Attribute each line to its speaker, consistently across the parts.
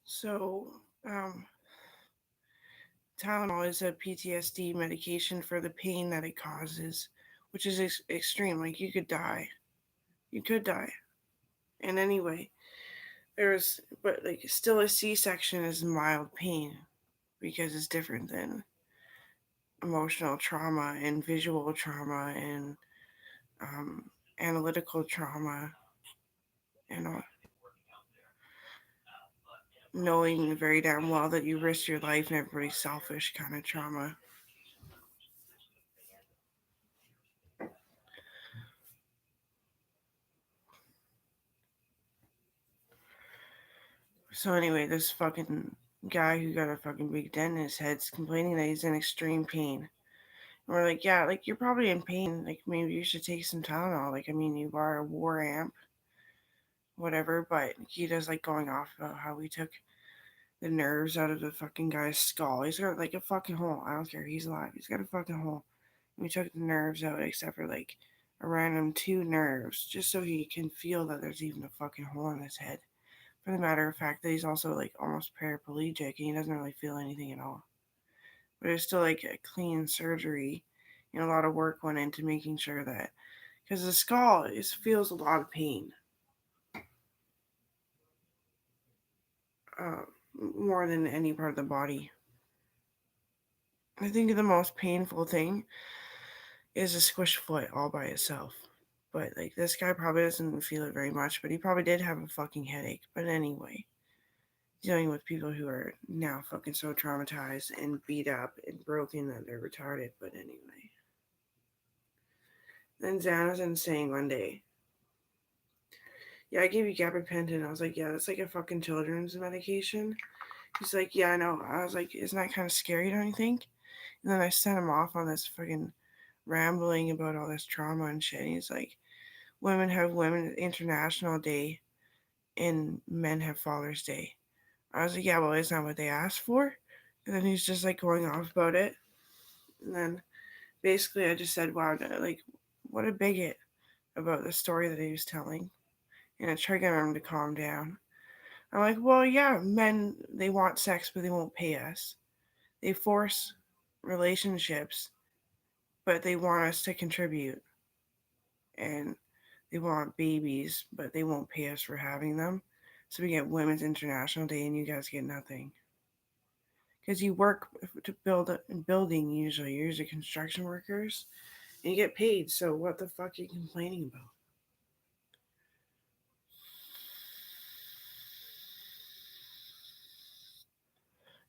Speaker 1: So, Tylenol is a PTSD medication for the pain that it causes, which is extreme. Like, you could die. You could die. And anyway, but like, still a C section is mild pain because it's different than emotional trauma and visual trauma and um, analytical trauma and knowing very damn well that you risk your life and everybody's selfish kind of trauma. So anyway, this fucking guy who got a fucking big dent in his head's complaining that he's in extreme pain. And we're like, yeah, like you're probably in pain. Like maybe you should take some Tylenol. Like I mean, you are a war amp, whatever. But he does like going off about how we took the nerves out of the fucking guy's skull. He's got like a fucking hole. I don't care. He's alive. He's got a fucking hole. And we took the nerves out, except for like a random two nerves, just so he can feel that there's even a fucking hole in his head. For the matter of fact that he's also like almost paraplegic and he doesn't really feel anything at all. But it's still like a clean surgery, and a lot of work went into making sure that because the skull feels a lot of pain, more than any part of the body. I think the most painful thing is a squish foot all by itself. But like this guy probably doesn't feel it very much, but he probably did have a fucking headache. But anyway, dealing with people who are now fucking so traumatized and beat up and broken that they're retarded. But anyway, then Xan was insane one day. Yeah, I gave you gabapentin. I was like, yeah, that's like a fucking children's medication. He's like, yeah, I know. I was like, isn't that kind of scary, don't you think? And then I sent him off on this fucking rambling about all this trauma and shit. And he's like, women have Women International Day and men have Father's Day. I was like, yeah, well, isn't that what they asked for? And then he's just like going off about it. And then basically I just said, wow, like, what a bigot about the story that he was telling. And I tried getting him to calm down. I'm like, well, yeah, men, they want sex, but they won't pay us. They force relationships, but they want us to contribute. And they want babies, but they won't pay us for having them. So we get Women's International Day and you guys get nothing. Because you work to build a building usually. You're usually construction workers and you get paid. So what the fuck are you complaining about?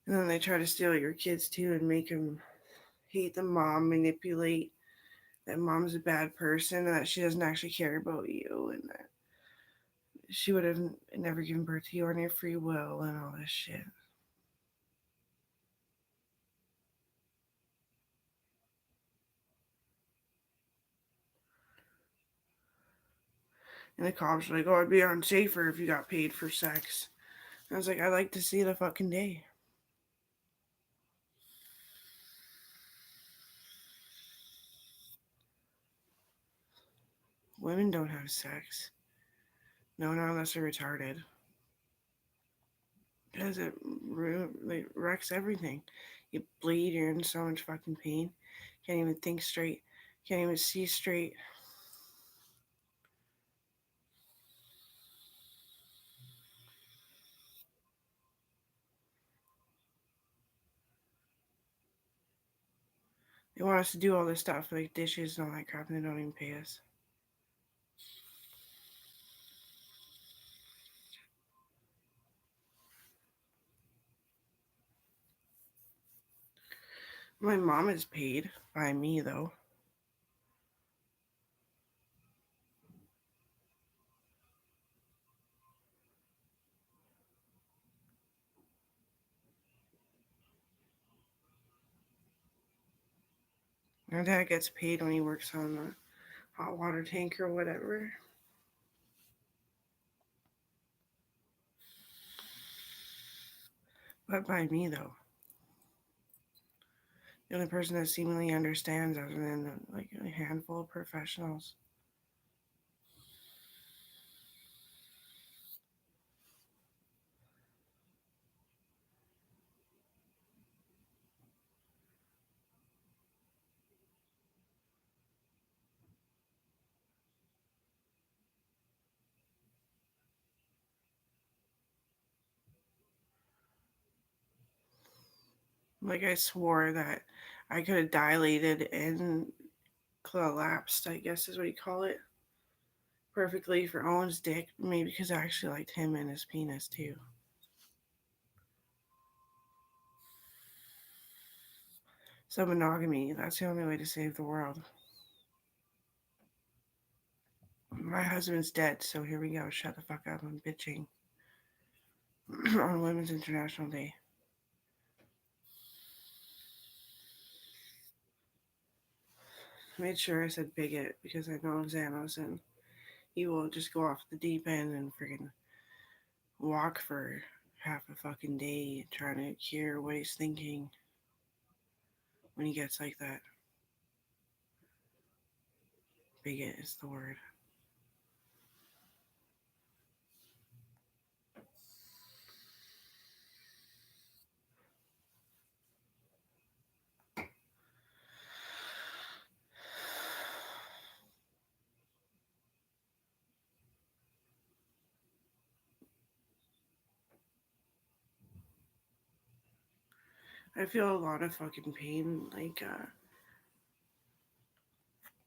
Speaker 1: And then they try to steal your kids too and make them hate the mom, manipulate that mom's a bad person and that she doesn't actually care about you and that she would have never given birth to you on your free will and all this shit. And the cops were like, oh, it'd be unsafer if you got paid for sex. And I was like, I'd like to see the fucking day. Women don't have sex. No, not unless they're retarded. Because it wrecks everything. You bleed, you're in so much fucking pain. Can't even think straight. Can't even see straight. They want us to do all this stuff, like dishes and all that crap, and they don't even pay us. My mom is paid by me, though. My dad gets paid when he works on the hot water tank or whatever. But by me, though. The only person that seemingly understands other than like a handful of professionals. Like I swore that I could have dilated and collapsed, I guess is what you call it, perfectly for Owen's dick. Maybe because I actually liked him and his penis too. So monogamy, that's the only way to save the world. My husband's dead, so here we go. Shut the fuck up. I'm bitching on Women's International Day. I made sure I said bigot because I know Xanos and he will just go off the deep end and freaking walk for half a fucking day trying to cure what he's thinking when he gets like that. Bigot is the word. I feel a lot of fucking pain, like,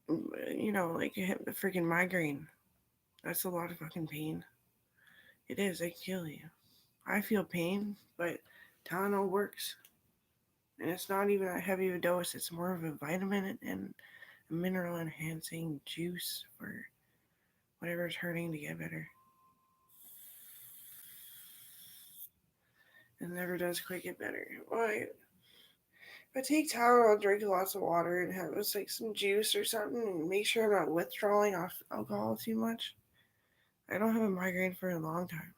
Speaker 1: like a freaking migraine. That's a lot of fucking pain. It is, it can kill you. I feel pain, but Tylenol works. And it's not even that heavy of a dose, it's more of a vitamin and a mineral enhancing juice for whatever's hurting to get better. It never does quite get better. Why? If I take Tylenol, I'll drink lots of water and have like some juice or something and make sure I'm not withdrawing off alcohol too much. I don't have a migraine for a long time.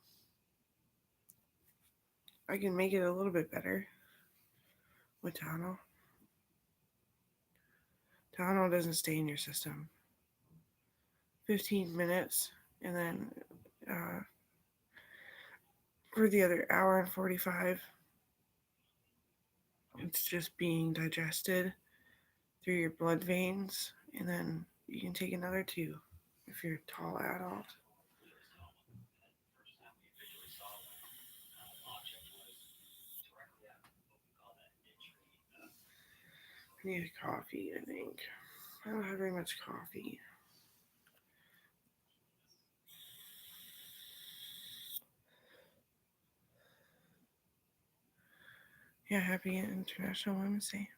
Speaker 1: I can make it a little bit better with Tylenol. Tylenol doesn't stay in your system. 15 minutes, and then for the other hour and 45, it's just being digested through your blood veins, and then you can take another 2 if you're a tall adult. I need a coffee, I think. I don't have very much coffee. Yeah, happy International Women's Day.